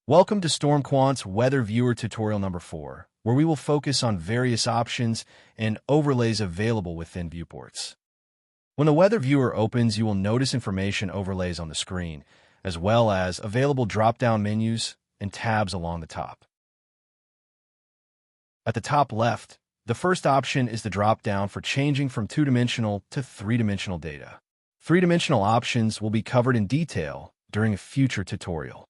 Welcome to StormQuant's Weather Viewer tutorial number 4, where we will focus on various options and overlays available within viewports. When the Weather Viewer opens, you will notice information overlays on the screen, as well as available drop-down menus and tabs along the top. At the top left, the first option is the drop-down for changing from two-dimensional to three-dimensional data. Three-dimensional options will be covered in detail during a future tutorial.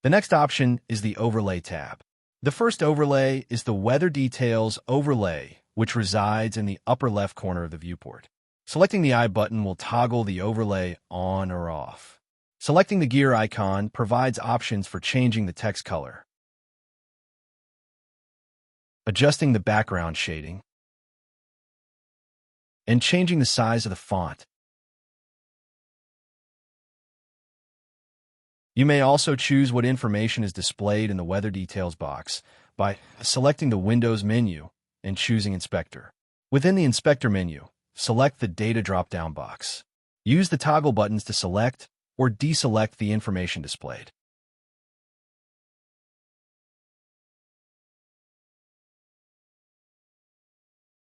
The next option is the Overlay tab. The first overlay is the Weather Details overlay, which resides in the upper left corner of the viewport. Selecting the I button will toggle the overlay on or off. Selecting the gear icon provides options for changing the text color, adjusting the background shading, and changing the size of the font. You may also choose what information is displayed in the Weather Details box by selecting the Windows menu and choosing Inspector. Within the Inspector menu, select the Data drop-down box. Use the toggle buttons to select or deselect the information displayed.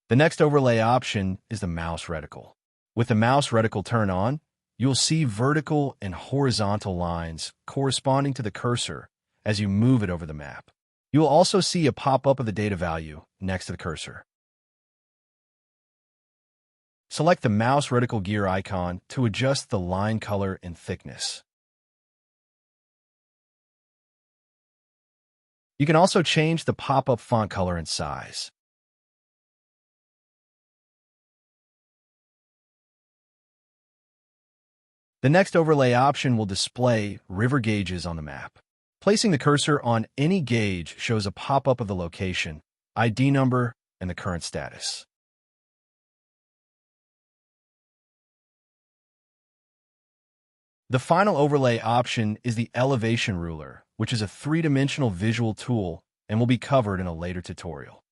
The next overlay option is the Mouse Reticle. With the Mouse Reticle turned on, you'll see vertical and horizontal lines corresponding to the cursor as you move it over the map. You will also see a pop-up of the data value next to the cursor. Select the Mouse Reticle gear icon to adjust the line color and thickness. You can also change the pop-up font color and size. The next overlay option will display river gauges on the map. Placing the cursor on any gauge shows a pop-up of the location, ID number, and the current status. The final overlay option is the Elevation Ruler, which is a three-dimensional visual tool and will be covered in a later tutorial.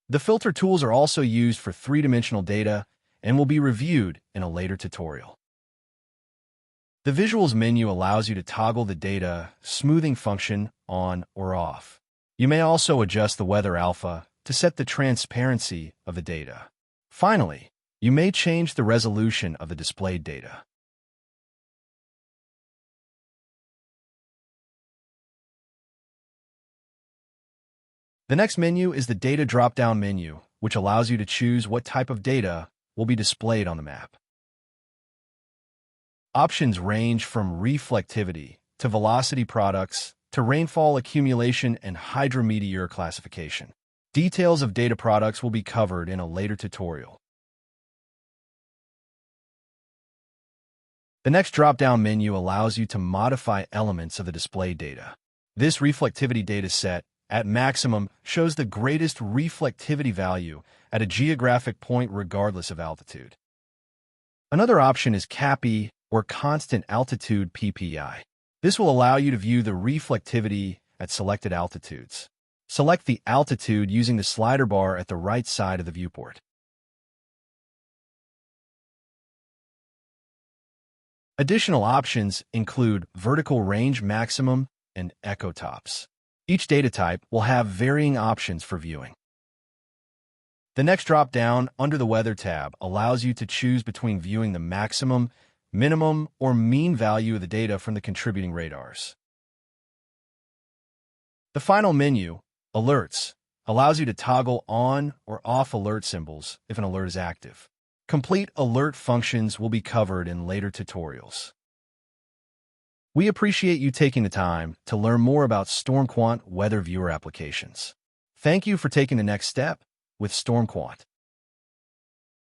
The filter tools are also used for three-dimensional data and will be reviewed in a later tutorial. The Visuals menu allows you to toggle the data smoothing function on or off. You may also adjust the Weather Alpha to set the transparency of the data. Finally, you may change the resolution of the displayed data. The next menu is the Data drop-down menu, which allows you to choose what type of data will be displayed on the map. Options range from reflectivity to velocity products to rainfall accumulation and hydrometeor classification. Details of data products will be covered in a later tutorial. The next drop-down menu allows you to modify elements of the displayed data. This reflectivity data set at maximum shows the greatest reflectivity value at a geographic point regardless of altitude. Another option is CAPI, or Constant Altitude PPI. This will allow you to view the reflectivity at selected altitudes. Select the altitude using the slider bar at the right side of the viewport. Additional options include Vertical Range Maximum and Echo Tops. Each data type will have varying options for viewing. The next drop-down under the Weather tab allows you to choose between viewing the maximum, minimum, or mean value of the data from the contributing radars. The final menu, Alerts, allows you to toggle on or off alert symbols if an alert is active. Complete alert functions will be covered in later tutorials. We appreciate you taking the time to learn more about StormQuant Weather Viewer applications. Thank you for taking the next step with StormQuant.